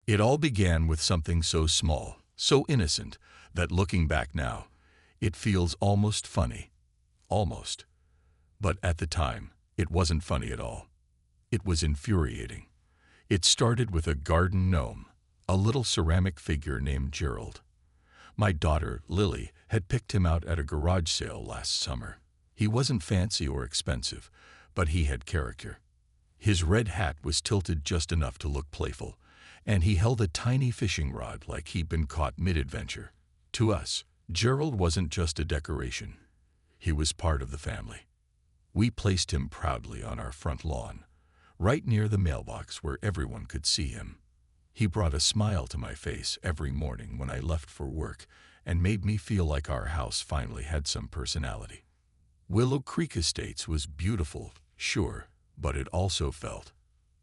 It all began with something so small, so innocent, that looking back now, it feels almost funny. Almost. But at the time, it wasn't funny at all. It was infuriating. It started with a garden gnome, a little ceramic figure named Gerald. My daughter, Lily, had picked him out at a garage sale last summer. He wasn't fancy or expensive, but he had character. His red hat was tilted just enough to look playful, and he held a tiny fishing rod like he'd been caught mid-adventure. To us, Gerald wasn't just a decoration. He was part of the family. We placed him proudly on our front lawn, right near the mailbox where everyone could see him. He brought a smile to my face every morning when I left for work and made me feel like our house finally had some personality. Willow Creek Estates was beautiful, sure, but it also felt,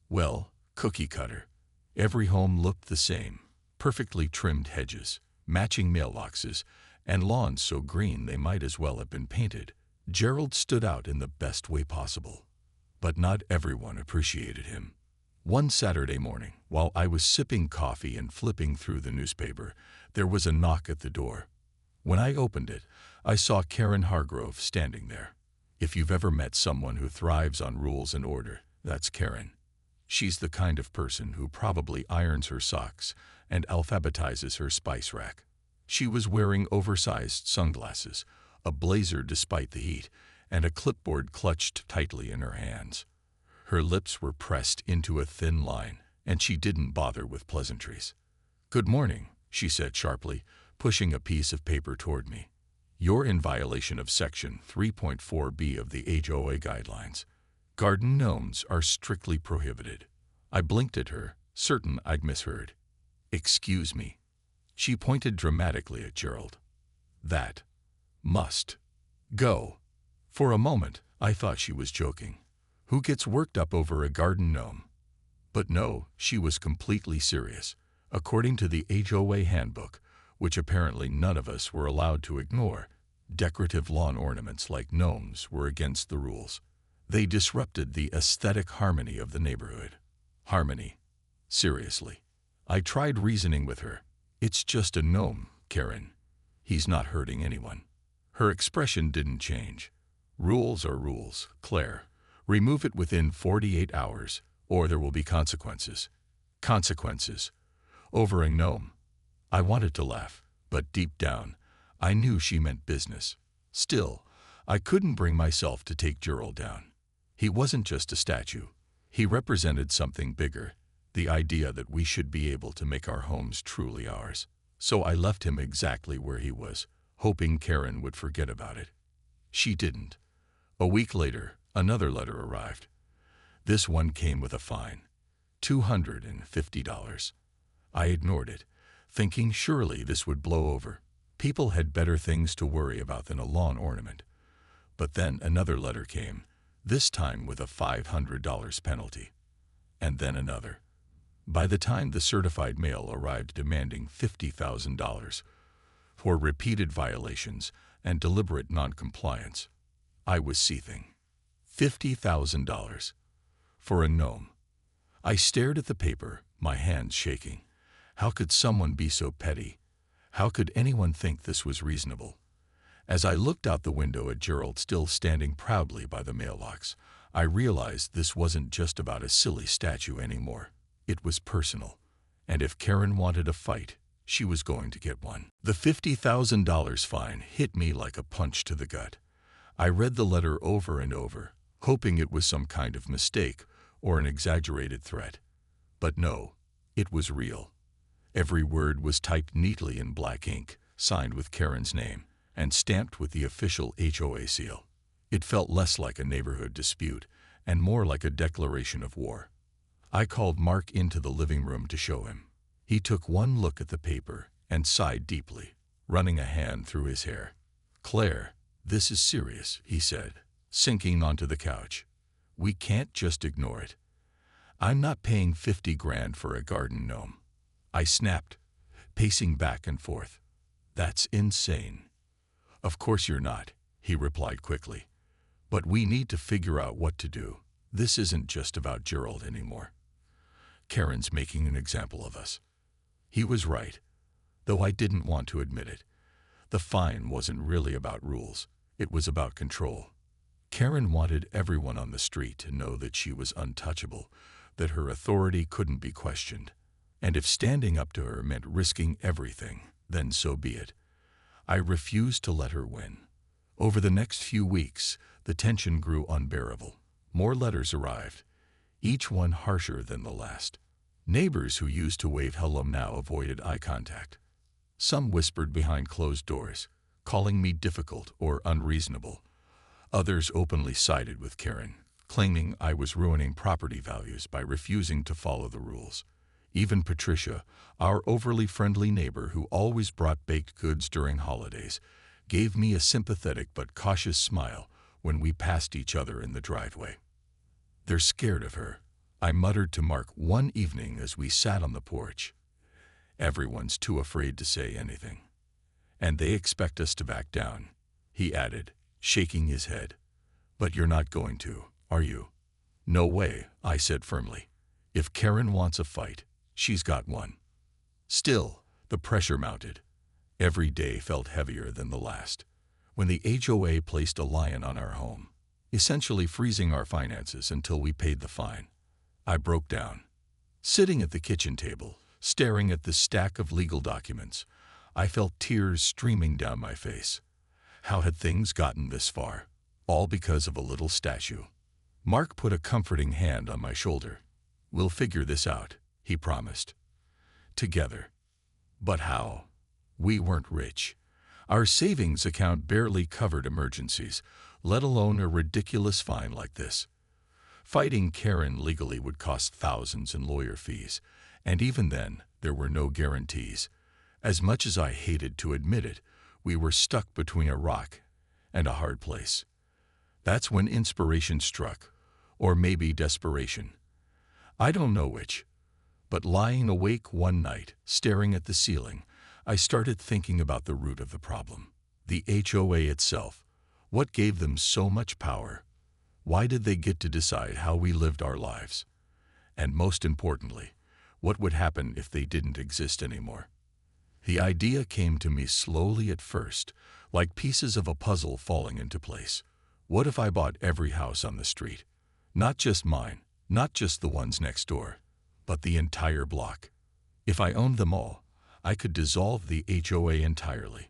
well, cookie-cutter. Every home looked the same, perfectly trimmed hedges, matching mailboxes, and lawns so green they might as well have been painted. Gerald stood out in the best way possible, but not everyone appreciated him. One Saturday morning, while I was sipping coffee and flipping through the newspaper, there was a knock at the door. When I opened it, I saw Karen Hargrove standing there. If you've ever met someone who thrives on rules and order, that's Karen. She's the kind of person who probably irons her socks and alphabetizes her spice rack. She was wearing oversized sunglasses, a blazer despite the heat, and a clipboard clutched tightly in her hands. Her lips were pressed into a thin line, and she didn't bother with pleasantries. "Good morning," she said sharply, pushing a piece of paper toward me. "You're in violation of Section 3.4b of the HOA guidelines. Garden gnomes are strictly prohibited." I blinked at her, certain I'd misheard. "Excuse me." She pointed dramatically at Gerald. "That must go." For a moment, I thought she was joking. Who gets worked up over a garden gnome? But no, she was completely serious. According to the HOA handbook, which apparently none of us were allowed to ignore, decorative lawn ornaments like gnomes were against the rules. They disrupted the aesthetic harmony of the neighborhood. Harmony? Seriously. I tried reasoning with her. "It's just a gnome, Karen. He's not hurting anyone." Her expression didn't change. "Rules are rules, Claire. Remove it within 48 hours, or there will be consequences." Consequences. Over a gnome. I wanted to laugh, but deep down, I knew she meant business. Still, I couldn't bring myself to take Gerald down. He wasn't just a statue. He represented something bigger, the idea that we should be able to make our homes truly ours. So I left him exactly where he was, hoping Karen would forget about it. She didn't. A week later, another letter arrived. This one came with a fine, $250. I ignored it, thinking surely this would blow over. People had better things to worry about than a lawn ornament. But then another letter came, this time with a $500 penalty. And then another. By the time the certified mail arrived demanding $50,000 for repeated violations and deliberate noncompliance, I was seething. $50,000 for a gnome. I stared at the paper, my hands shaking. How could someone be so petty? How could anyone think this was reasonable? As I looked out the window at Gerald still standing proudly by the mailbox, I realized this wasn't just about a silly statue anymore. It was personal. And if Karen wanted a fight, she was going to get one. The $50,000 fine hit me like a punch to the gut. I read the letter over and over, hoping it was some kind of mistake or an exaggerated threat. But no, it was real. Every word was typed neatly in black ink, signed with Karen's name, and stamped with the official HOA seal. It felt less like a neighborhood dispute and more like a declaration of war. I called Mark into the living room to show him. He took one look at the paper and sighed deeply, running a hand through his hair. "Claire, this is serious," he said, sinking onto the couch. "We can't just ignore it. I'm not paying 50 grand for a garden gnome." I snapped, pacing back and forth. "That's insane." "Of course you're not," he replied quickly. "But we need to figure out what to do. This isn't just about Gerald anymore. Karen's making an example of us. He was right, though I didn't want to admit it. The fine wasn't really about rules. It was about control. Karen wanted everyone on the street to know that she was untouchable, that her authority couldn't be questioned. And if standing up to her meant risking everything, then so be it. I refused to let her win. Over the next few weeks, the tension grew unbearable. More letters arrived, each one harsher than the last. Neighbors who used to wave hello now avoided eye contact. Some whispered behind closed doors, calling me difficult or unreasonable. Others openly sided with Karen, claiming I was ruining property values by refusing to follow the rules. Even Patricia, our overly friendly neighbor who always brought baked goods during holidays, gave me a sympathetic but cautious smile when we passed each other in the driveway. "They're scared of her," I muttered to Mark one evening as we sat on the porch. "Everyone's too afraid to say anything. And they expect us to back down," he added, shaking his head. "But you're not going to, are you?" "No way," I said firmly. "If Karen wants a fight, she's got one." Still, the pressure mounted. Every day felt heavier than the last. When the HOA placed a lion on our home, essentially freezing our finances until we paid the fine, I broke down. Sitting at the kitchen table, staring at the stack of legal documents, I felt tears streaming down my face. How had things gotten this far? All because of a little statue. Mark put a comforting hand on my shoulder. "We'll figure this out," he promised. "Together." But how? We weren't rich. Our savings account barely covered emergencies, let alone a ridiculous fine like this. Fighting Karen legally would cost thousands in lawyer fees, and even then, there were no guarantees. As much as I hated to admit it, we were stuck between a rock and a hard place. That's when inspiration struck, or maybe desperation. I don't know which. But lying awake one night, staring at the ceiling, I started thinking about the root of the problem. The HOA itself. What gave them so much power? Why did they get to decide how we lived our lives? And most importantly, what would happen if they didn't exist anymore? The idea came to me slowly at first, like pieces of a puzzle falling into place. What if I bought every house on the street? Not just mine, not just the ones next door, but the entire block. If I owned them all, I could dissolve the HOA entirely.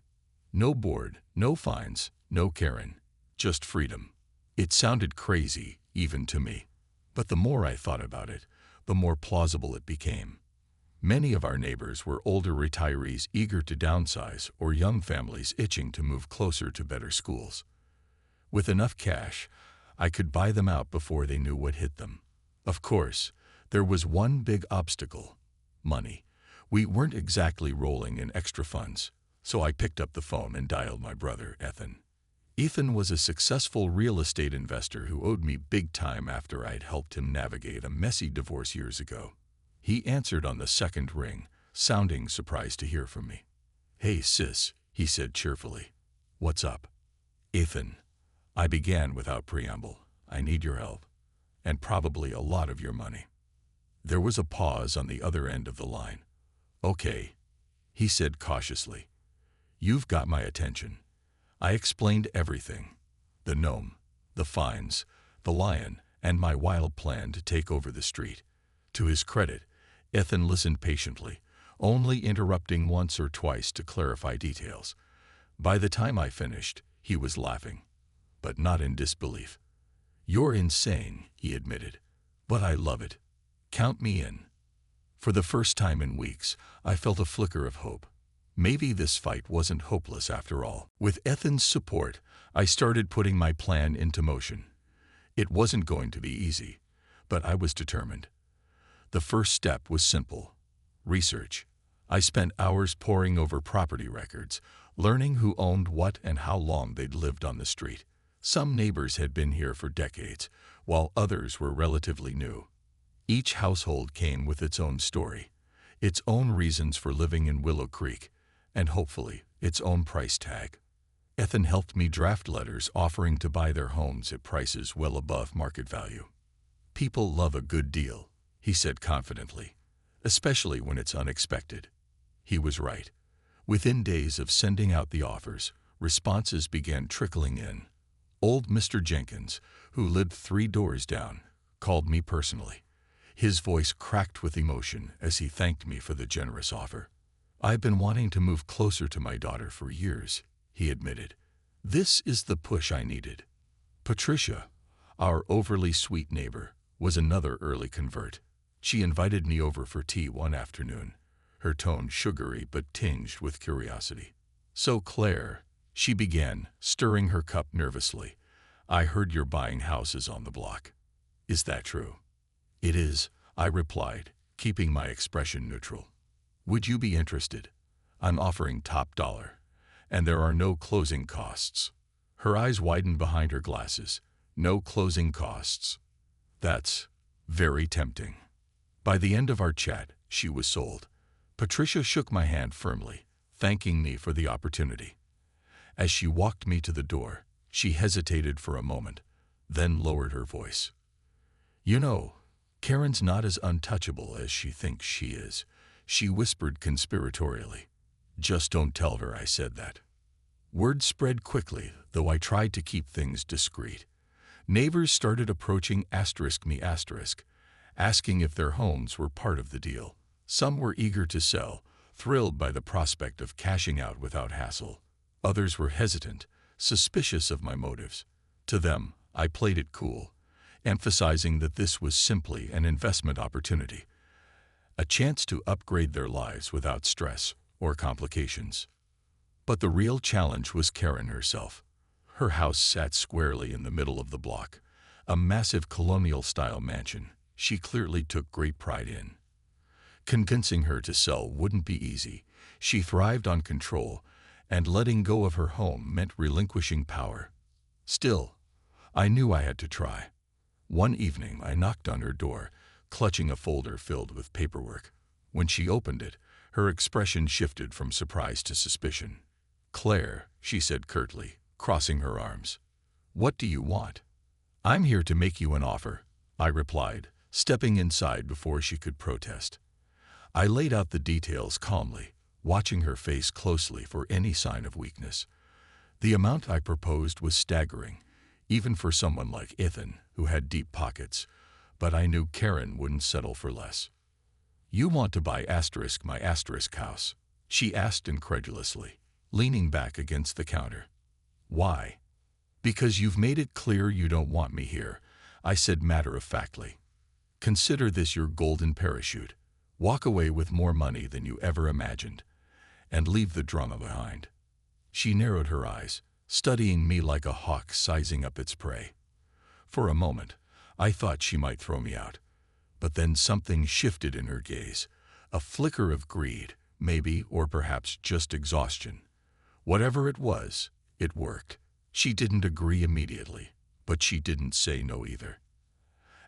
No board, no fines, no Karen, just freedom. It sounded crazy, even to me. But the more I thought about it, the more plausible it became. Many of our neighbors were older retirees eager to downsize or young families itching to move closer to better schools. With enough cash, I could buy them out before they knew what hit them. Of course, there was one big obstacle: money. We weren't exactly rolling in extra funds, so I picked up the phone and dialed my brother, Ethan. Ethan was a successful real estate investor who owed me big time after I'd helped him navigate a messy divorce years ago. He answered on the second ring, sounding surprised to hear from me. "Hey sis," he said cheerfully. "What's up?" "Ethan," I began without preamble, "I need your help, and probably a lot of your money." There was a pause on the other end of the line. "Okay," he said cautiously. "You've got my attention." I explained everything: the gnome, the fines, the lion, and my wild plan to take over the street. To his credit, Ethan listened patiently, only interrupting once or twice to clarify details. By the time I finished, he was laughing, but not in disbelief. "You're insane," he admitted, "but I love it. Count me in." For the first time in weeks, I felt a flicker of hope. Maybe this fight wasn't hopeless after all. With Ethan's support, I started putting my plan into motion. It wasn't going to be easy, but I was determined. The first step was simple: research. I spent hours poring over property records, learning who owned what and how long they'd lived on the street. Some neighbors had been here for decades, while others were relatively new. Each household came with its own story, its own reasons for living in Willow Creek, and hopefully its own price tag. Ethan helped me draft letters offering to buy their homes at prices well above market value. "People love a good deal," he said confidently, "especially when it's unexpected. He was right. Within days of sending out the offers, responses began trickling in. Old Mr. Jenkins, who lived 3 doors down, called me personally. His voice cracked with emotion as he thanked me for the generous offer. "I've been wanting to move closer to my daughter for years," he admitted. "This is the push I needed." Patricia, our overly sweet neighbor, was another early convert. She invited me over for tea one afternoon, her tone sugary but tinged with curiosity. "So Claire," she began, stirring her cup nervously, "I heard you're buying houses on the block. Is that true?" "It is," I replied, keeping my expression neutral. "Would you be interested? I'm offering top dollar, and there are no closing costs." Her eyes widened behind her glasses. "No closing costs." That's very tempting. By the end of our chat, she was sold. Patricia shook my hand firmly, thanking me for the opportunity. As she walked me to the door, she hesitated for a moment, then lowered her voice. "You know, Karen's not as untouchable as she thinks she is," she whispered conspiratorially. "Just don't tell her I said that." Word spread quickly, though I tried to keep things discreet. Neighbors started approaching *me*, asking if their homes were part of the deal. Some were eager to sell, thrilled by the prospect of cashing out without hassle. Others were hesitant, suspicious of my motives. To them, I played it cool, emphasizing that this was simply an investment opportunity, a chance to upgrade their lives without stress or complications. But the real challenge was Karen herself. Her house sat squarely in the middle of the block, a massive colonial-style mansion she clearly took great pride in. Convincing her to sell wouldn't be easy. She thrived on control, and letting go of her home meant relinquishing power. Still, I knew I had to try. One evening, I knocked on her door, clutching a folder filled with paperwork. When she opened it, her expression shifted from surprise to suspicion. "Claire," she said curtly, crossing her arms. "What do you want?" "I'm here to make you an offer," I replied, stepping inside before she could protest. I laid out the details calmly, watching her face closely for any sign of weakness. The amount I proposed was staggering, even for someone like Ethan, who had deep pockets, but I knew Karen wouldn't settle for less. "You want to buy my house?" she asked incredulously, leaning back against the counter. "Why?" "Because you've made it clear you don't want me here," I said matter-of-factly. "Consider this your golden parachute. Walk away with more money than you ever imagined, and leave the drama behind." She narrowed her eyes, studying me like a hawk sizing up its prey. For a moment, I thought she might throw me out, but then something shifted in her gaze, a flicker of greed, maybe, or perhaps just exhaustion. Whatever it was, it worked. She didn't agree immediately, but she didn't say no either.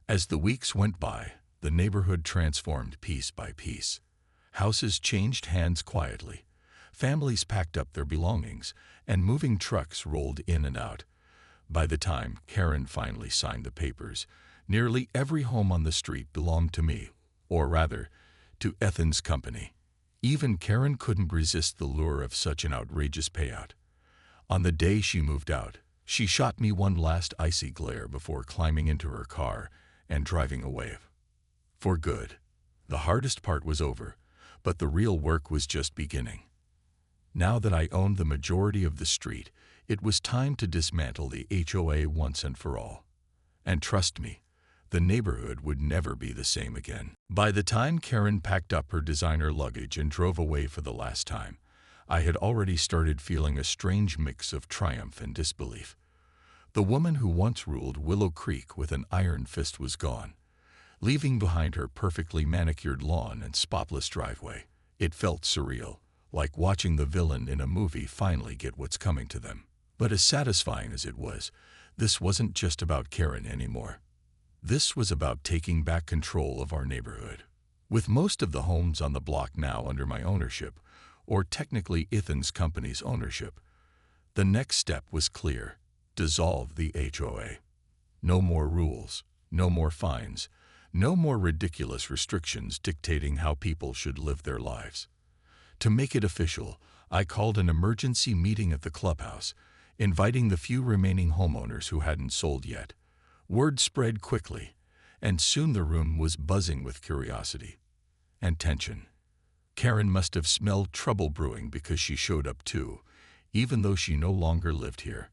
As the weeks went by, the neighborhood transformed piece by piece. Houses changed hands quietly. Families packed up their belongings, and moving trucks rolled in and out. By the time Karen finally signed the papers, nearly every home on the street belonged to me, or rather, to Ethan's company. Even Karen couldn't resist the lure of such an outrageous payout. On the day she moved out, she shot me one last icy glare before climbing into her car and driving away. For good. The hardest part was over, but the real work was just beginning. Now that I owned the majority of the street, it was time to dismantle the HOA once and for all. And trust me, the neighborhood would never be the same again. By the time Karen packed up her designer luggage and drove away for the last time, I had already started feeling a strange mix of triumph and disbelief. The woman who once ruled Willow Creek with an iron fist was gone, leaving behind her perfectly manicured lawn and spotless driveway. It felt surreal, like watching the villain in a movie finally get what's coming to them. But as satisfying as it was, this wasn't just about Karen anymore. This was about taking back control of our neighborhood. With most of the homes on the block now under my ownership, or technically Ethan's company's ownership, the next step was clear: dissolve the HOA. No more rules, no more fines, no more ridiculous restrictions dictating how people should live their lives. To make it official, I called an emergency meeting at the clubhouse, inviting the few remaining homeowners who hadn't sold yet. Word spread quickly, and soon the room was buzzing with curiosity and tension. Karen must have smelled trouble brewing because she showed up too, even though she no longer lived here.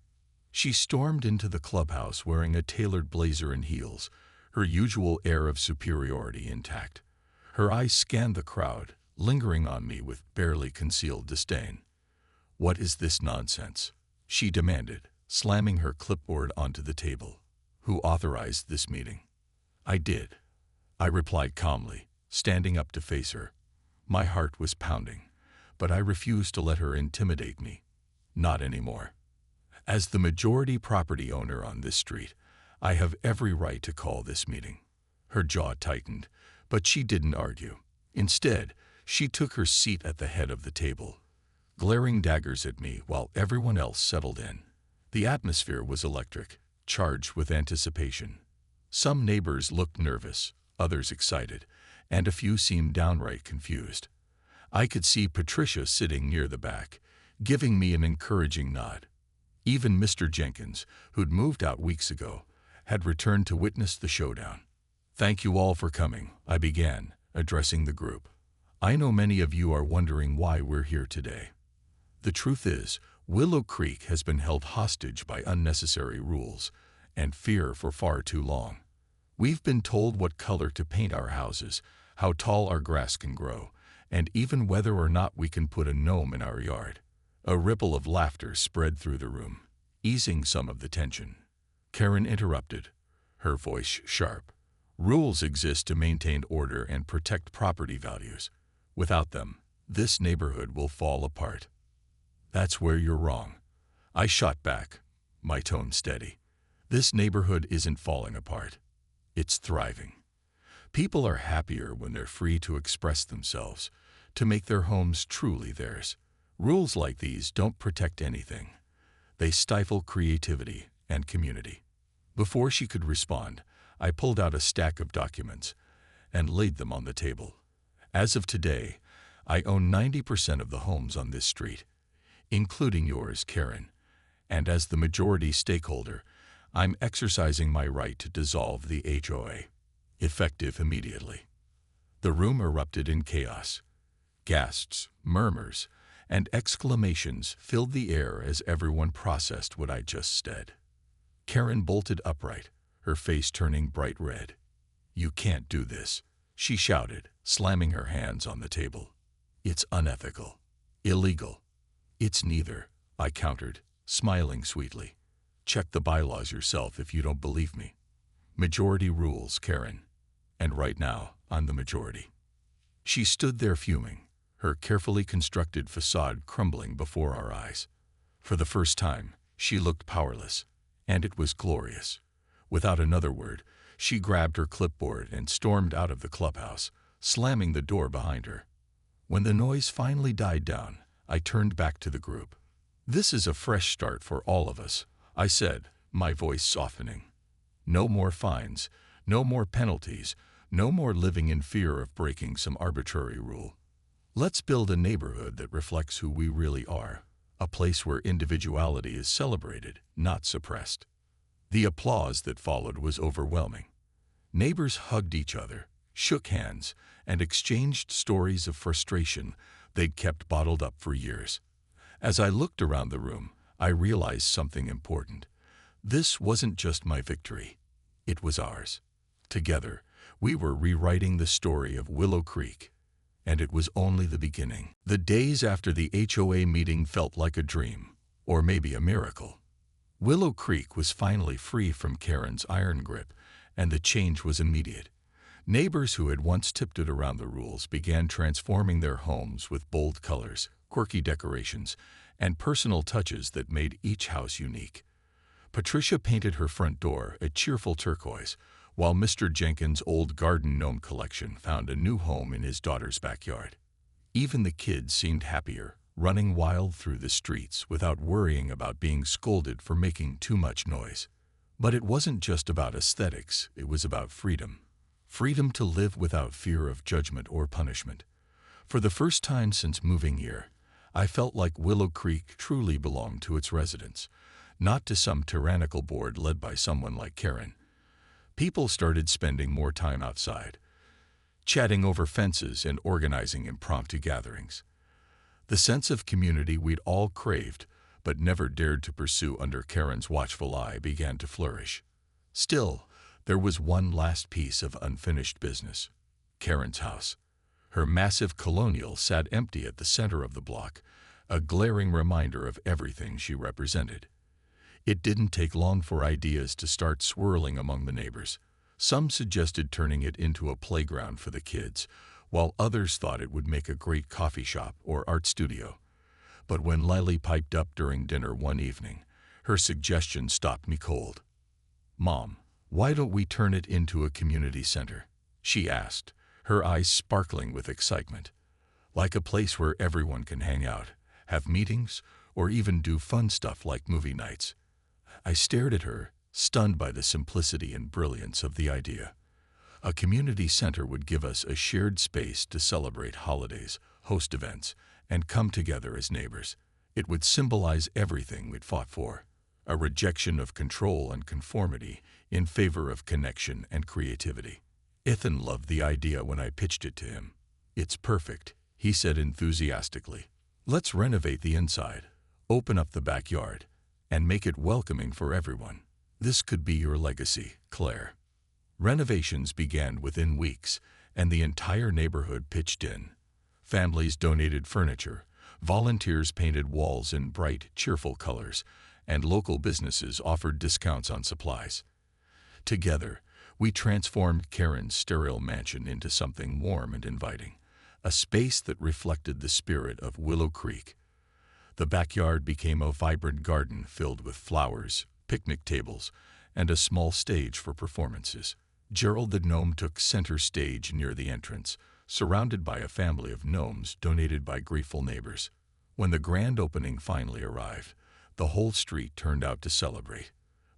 She stormed into the clubhouse wearing a tailored blazer and heels, her usual air of superiority intact. Her eyes scanned the crowd, lingering on me with barely concealed disdain. "What is this nonsense?" she demanded, slamming her clipboard onto the table. "Who authorized this meeting?" "I did," I replied calmly, standing up to face her. My heart was pounding, but I refused to let her intimidate me. Not anymore. As the majority property owner on this street, I have every right to call this meeting. Her jaw tightened, but she didn't argue. Instead, she took her seat at the head of the table, glaring daggers at me while everyone else settled in. The atmosphere was electric, charged with anticipation. Some neighbors looked nervous, others excited, and a few seemed downright confused. I could see Patricia sitting near the back, giving me an encouraging nod. Even Mr. Jenkins, who'd moved out weeks ago, had returned to witness the showdown. "Thank you all for coming," I began, addressing the group. "I know many of you are wondering why we're here today. The truth is, Willow Creek has been held hostage by unnecessary rules and fear for far too long. We've been told what color to paint our houses, how tall our grass can grow, and even whether or not we can put a gnome in our yard." A ripple of laughter spread through the room, easing some of the tension. Karen interrupted, her voice sharp. "Rules exist to maintain order and protect property values. Without them, this neighborhood will fall apart." "That's where you're wrong," I shot back, my tone steady. "This neighborhood isn't falling apart. It's thriving. People are happier when they're free to express themselves, to make their homes truly theirs. Rules like these don't protect anything. They stifle creativity and community." Before she could respond, I pulled out a stack of documents and laid them on the table. "As of today, I own 90% of the homes on this street, including yours, Karen, and as the majority stakeholder, I'm exercising my right to dissolve the HOA, effective immediately." The room erupted in chaos. Gasps, murmurs, and exclamations filled the air as everyone processed what I just said. Karen bolted upright, her face turning bright red. "You can't do this," she shouted, slamming her hands on the table. "It's unethical. Illegal." "It's neither," I countered, smiling sweetly. "Check the bylaws yourself if you don't believe me. Majority rules, Karen. And right now, I'm the majority." She stood there fuming, her carefully constructed facade crumbling before our eyes. For the first time, she looked powerless, and it was glorious. Without another word, she grabbed her clipboard and stormed out of the clubhouse, slamming the door behind her. When the noise finally died down, I turned back to the group. "This is a fresh start for all of us," I said, my voice softening. "No more fines, no more penalties, no more living in fear of breaking some arbitrary rule. Let's build a neighborhood that reflects who we really are, a place where individuality is celebrated, not suppressed." The applause that followed was overwhelming. Neighbors hugged each other, shook hands, and exchanged stories of frustration they'd kept bottled up for years. As I looked around the room, I realized something important. This wasn't just my victory. It was ours. Together, we were rewriting the story of Willow Creek. And it was only the beginning. The days after the HOA meeting felt like a dream, or maybe a miracle. Willow Creek was finally free from Karen's iron grip, and the change was immediate. Neighbors who had once tiptoed around the rules began transforming their homes with bold colors, quirky decorations, and personal touches that made each house unique. Patricia painted her front door a cheerful turquoise, while Mr. Jenkins' old garden gnome collection found a new home in his daughter's backyard. Even the kids seemed happier, running wild through the streets without worrying about being scolded for making too much noise. But it wasn't just about aesthetics, it was about freedom. Freedom to live without fear of judgment or punishment. For the first time since moving here, I felt like Willow Creek truly belonged to its residents, not to some tyrannical board led by someone like Karen. People started spending more time outside, chatting over fences and organizing impromptu gatherings. The sense of community we'd all craved but never dared to pursue under Karen's watchful eye began to flourish. Still, there was one last piece of unfinished business: Karen's house. Her massive colonial sat empty at the center of the block, a glaring reminder of everything she represented. It didn't take long for ideas to start swirling among the neighbors. Some suggested turning it into a playground for the kids, while others thought it would make a great coffee shop or art studio. But when Lily piped up during dinner one evening, her suggestion stopped me cold. "Mom, why don't we turn it into a community center?" she asked, her eyes sparkling with excitement. "Like a place where everyone can hang out, have meetings, or even do fun stuff like movie nights." I stared at her, stunned by the simplicity and brilliance of the idea. A community center would give us a shared space to celebrate holidays, host events, and come together as neighbors. It would symbolize everything we'd fought for: a rejection of control and conformity in favor of connection and creativity. Ethan loved the idea when I pitched it to him. "It's perfect," he said enthusiastically. "Let's renovate the inside, open up the backyard, and make it welcoming for everyone. This could be your legacy, Claire." Renovations began within weeks, and the entire neighborhood pitched in. Families donated furniture, volunteers painted walls in bright, cheerful colors, and local businesses offered discounts on supplies. Together, we transformed Karen's sterile mansion into something warm and inviting, a space that reflected the spirit of Willow Creek. The backyard became a vibrant garden filled with flowers, picnic tables, and a small stage for performances. Gerald the gnome took center stage near the entrance, surrounded by a family of gnomes donated by grateful neighbors. When the grand opening finally arrived, the whole street turned out to celebrate.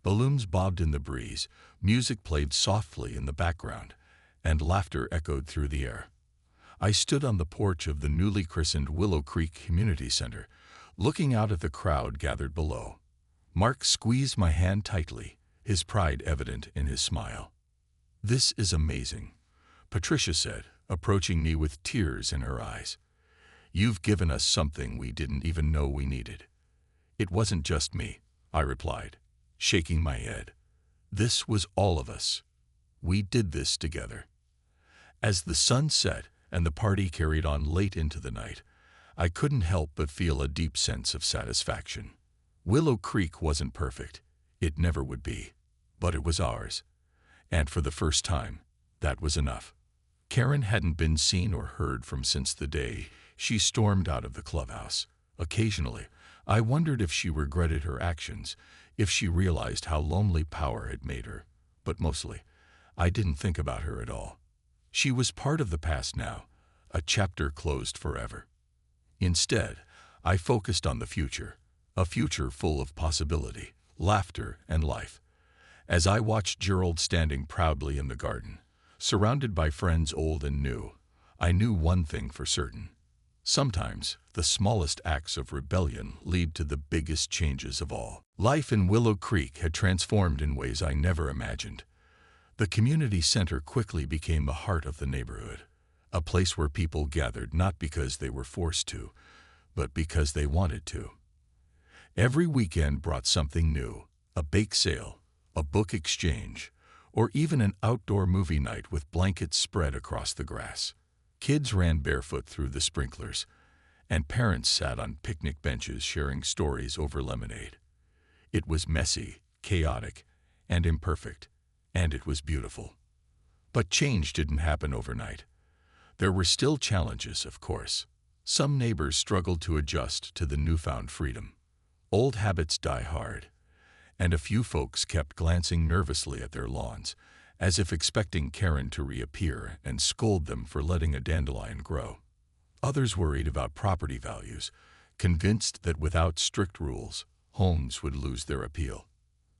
Balloons bobbed in the breeze, music played softly in the background, and laughter echoed through the air. I stood on the porch of the newly christened Willow Creek Community Center, looking out at the crowd gathered below. Mark squeezed my hand tightly, his pride evident in his smile. "This is amazing," Patricia said, approaching me with tears in her eyes. "You've given us something we didn't even know we needed." "It wasn't just me," I replied, shaking my head. "This was all of us. We did this together." As the sun set and the party carried on late into the night, I couldn't help but feel a deep sense of satisfaction. Willow Creek wasn't perfect. It never would be. But it was ours. And for the first time, that was enough. Karen hadn't been seen or heard from since the day she stormed out of the clubhouse. Occasionally, I wondered if she regretted her actions, if she realized how lonely power had made her. But mostly, I didn't think about her at all. She was part of the past now, a chapter closed forever. Instead, I focused on the future, a future full of possibility, laughter, and life. As I watched Gerald standing proudly in the garden, surrounded by friends old and new, I knew one thing for certain. Sometimes, the smallest acts of rebellion lead to the biggest changes of all. Life in Willow Creek had transformed in ways I never imagined. The community center quickly became the heart of the neighborhood, a place where people gathered not because they were forced to, but because they wanted to. Every weekend brought something new: a bake sale, a book exchange, or even an outdoor movie night with blankets spread across the grass. Kids ran barefoot through the sprinklers, and parents sat on picnic benches sharing stories over lemonade. It was messy, chaotic, and imperfect, and it was beautiful. But change didn't happen overnight. There were still challenges, of course. Some neighbors struggled to adjust to the newfound freedom. Old habits die hard, and a few folks kept glancing nervously at their lawns, as if expecting Karen to reappear and scold them for letting a dandelion grow. Others worried about property values, convinced that without strict rules, homes would lose their appeal.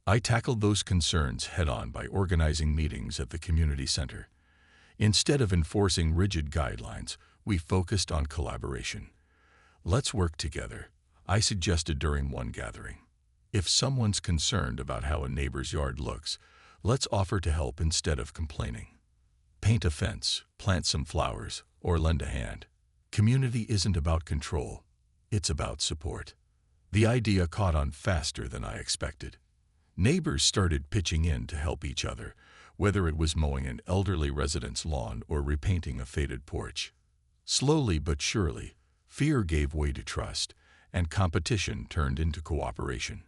I tackled those concerns head-on by organizing meetings at the community center. Instead of enforcing rigid guidelines, We focused on collaboration. Let's work together, I suggested during one gathering. If someone's concerned about how a neighbor's yard looks, let's offer to help instead of complaining. Paint a fence, plant some flowers, or lend a hand. Community isn't about control, it's about support. The idea caught on faster than I expected. Neighbors started pitching in to help each other, whether it was mowing an elderly resident's lawn or repainting a faded porch. Slowly but surely, fear gave way to trust, and competition turned into cooperation.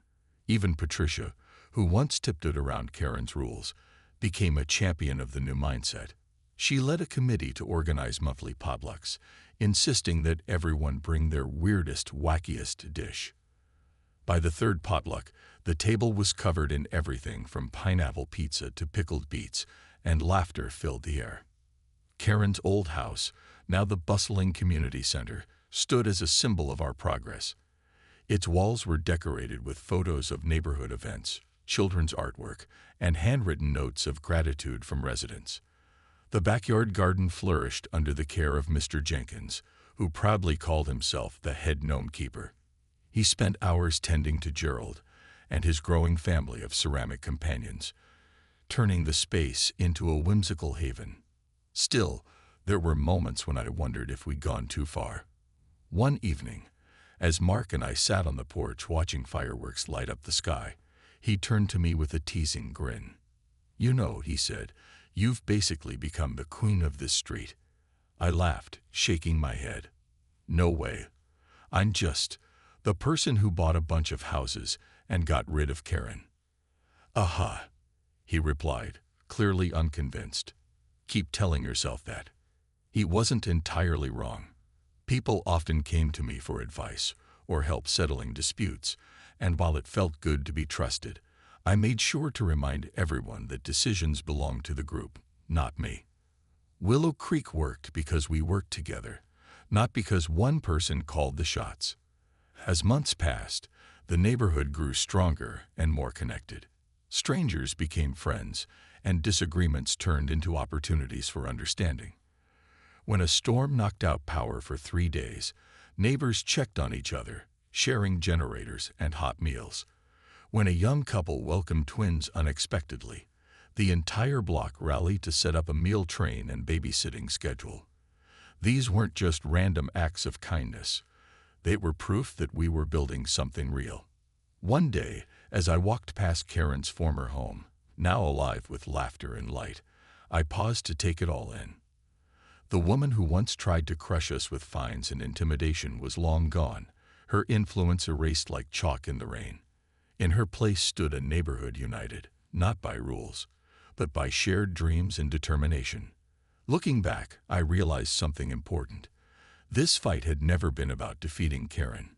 Even Patricia, who once tiptoed around Karen's rules, became a champion of the new mindset. She led a committee to organize monthly potlucks, insisting that everyone bring their weirdest, wackiest dish. By the third potluck, the table was covered in everything from pineapple pizza to pickled beets, and laughter filled the air. Karen's old house, now the bustling community center, stood as a symbol of our progress. Its walls were decorated with photos of neighborhood events, children's artwork, and handwritten notes of gratitude from residents. The backyard garden flourished under the care of Mr. Jenkins, who proudly called himself the head gnome keeper. He spent hours tending to Gerald and his growing family of ceramic companions, turning the space into a whimsical haven. Still, there were moments when I wondered if we'd gone too far. One evening, as Mark and I sat on the porch watching fireworks light up the sky, he turned to me with a teasing grin. "You know," he said, "you've basically become the queen of this street." I laughed, shaking my head. "No way. I'm just the person who bought a bunch of houses and got rid of Karen." "Aha," he replied, clearly unconvinced. "Keep telling yourself that." He wasn't entirely wrong. People often came to me for advice or help settling disputes, and while it felt good to be trusted, I made sure to remind everyone that decisions belonged to the group, not me. Willow Creek worked because we worked together, not because one person called the shots. As months passed, the neighborhood grew stronger and more connected. Strangers became friends, and disagreements turned into opportunities for understanding. When a storm knocked out power for 3 days, neighbors checked on each other, sharing generators and hot meals. When a young couple welcomed twins unexpectedly, the entire block rallied to set up a meal train and babysitting schedule. These weren't just random acts of kindness. They were proof that we were building something real. One day, as I walked past Karen's former home, now alive with laughter and light, I paused to take it all in. The woman who once tried to crush us with fines and intimidation was long gone, her influence erased like chalk in the rain. In her place stood a neighborhood united, not by rules, but by shared dreams and determination. Looking back, I realized something important. This fight had never been about defeating Karen.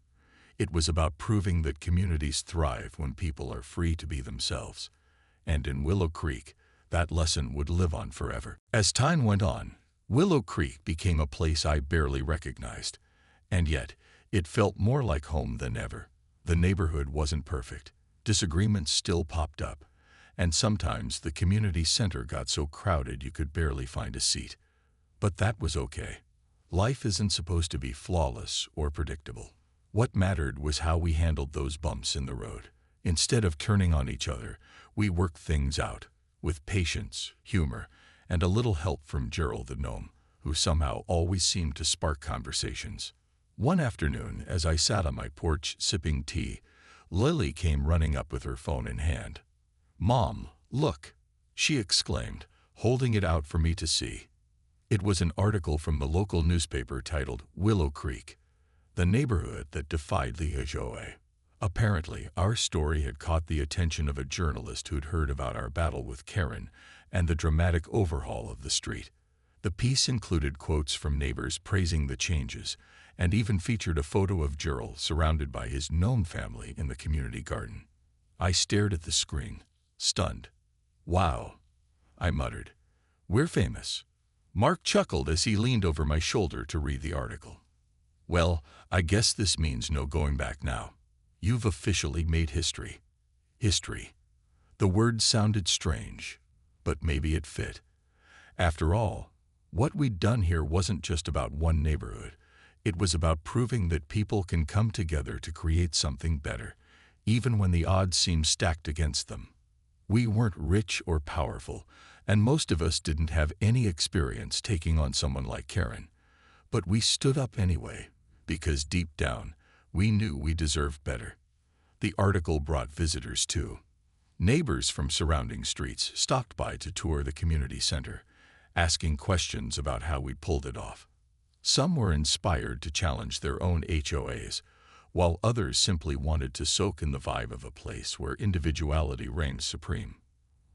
It was about proving that communities thrive when people are free to be themselves. And in Willow Creek, that lesson would live on forever. As time went on, Willow Creek became a place I barely recognized, and yet it felt more like home than ever. The neighborhood wasn't perfect. Disagreements still popped up, and sometimes the community center got so crowded you could barely find a seat. But that was okay. Life isn't supposed to be flawless or predictable. What mattered was how we handled those bumps in the road. Instead of turning on each other, we worked things out, with patience, humor, and a little help from Gerald the gnome, who somehow always seemed to spark conversations. One afternoon, as I sat on my porch sipping tea, Lily came running up with her phone in hand. "Mom, look," she exclaimed, holding it out for me to see. It was an article from the local newspaper titled Willow Creek, the neighborhood that defied the HOA. Apparently, our story had caught the attention of a journalist who'd heard about our battle with Karen and the dramatic overhaul of the street. The piece included quotes from neighbors praising the changes, and even featured a photo of Gerald surrounded by his gnome family in the community garden. I stared at the screen, stunned. "Wow," I muttered. "We're famous." Mark chuckled as he leaned over my shoulder to read the article. "Well, I guess this means no going back now. You've officially made history." History. The word sounded strange, but maybe it fit. After all, What we'd done here wasn't just about one neighborhood. It was about proving that people can come together to create something better, even when the odds seem stacked against them. We weren't rich or powerful, and most of us didn't have any experience taking on someone like Karen. But we stood up anyway, because deep down, we knew we deserved better. The article brought visitors too. Neighbors from surrounding streets stopped by to tour the community center, asking questions about how we pulled it off. Some were inspired to challenge their own HOAs, while others simply wanted to soak in the vibe of a place where individuality reigned supreme.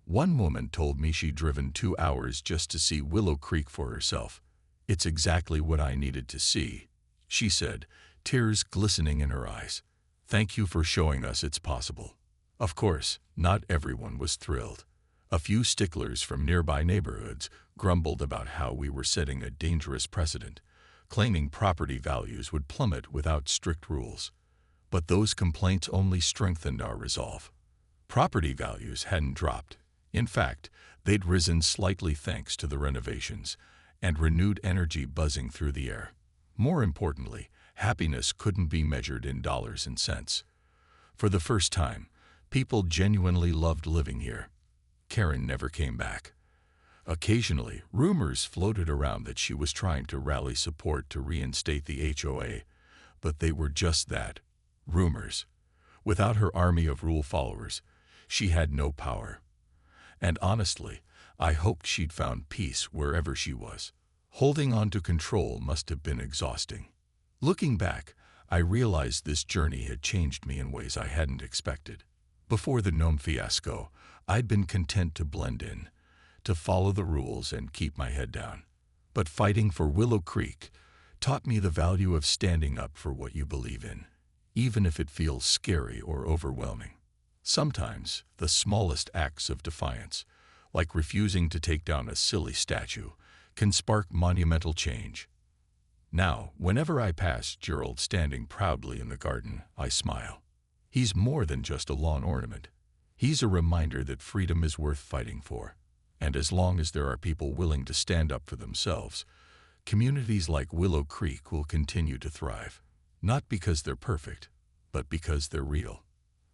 One woman told me she'd driven 2 hours just to see Willow Creek for herself. "It's exactly what I needed to see," she said, tears glistening in her eyes. "Thank you for showing us it's possible." Of course, not everyone was thrilled. A few sticklers from nearby neighborhoods grumbled about how we were setting a dangerous precedent, claiming property values would plummet without strict rules. But those complaints only strengthened our resolve. Property values hadn't dropped. In fact, they'd risen slightly thanks to the renovations and renewed energy buzzing through the air. More importantly, happiness couldn't be measured in dollars and cents. For the first time, people genuinely loved living here. Karen never came back. Occasionally, rumors floated around that she was trying to rally support to reinstate the HOA, but they were just that, rumors. Without her army of rule followers, she had no power. And honestly, I hoped she'd found peace wherever she was. Holding on to control must have been exhausting. Looking back, I realized this journey had changed me in ways I hadn't expected. Before the gnome fiasco, I'd been content to blend in, to follow the rules and keep my head down. But fighting for Willow Creek taught me the value of standing up for what you believe in, even if it feels scary or overwhelming. Sometimes, the smallest acts of defiance, like refusing to take down a silly statue, can spark monumental change. Now, whenever I pass Gerald standing proudly in the garden, I smile. He's more than just a lawn ornament. He's a reminder that freedom is worth fighting for. And as long as there are people willing to stand up for themselves, communities like Willow Creek will continue to thrive. Not because they're perfect, but because they're real.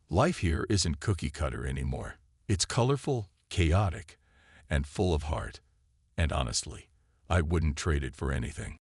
Life here isn't cookie-cutter anymore. It's colorful, chaotic, and full of heart. And honestly, I wouldn't trade it for anything.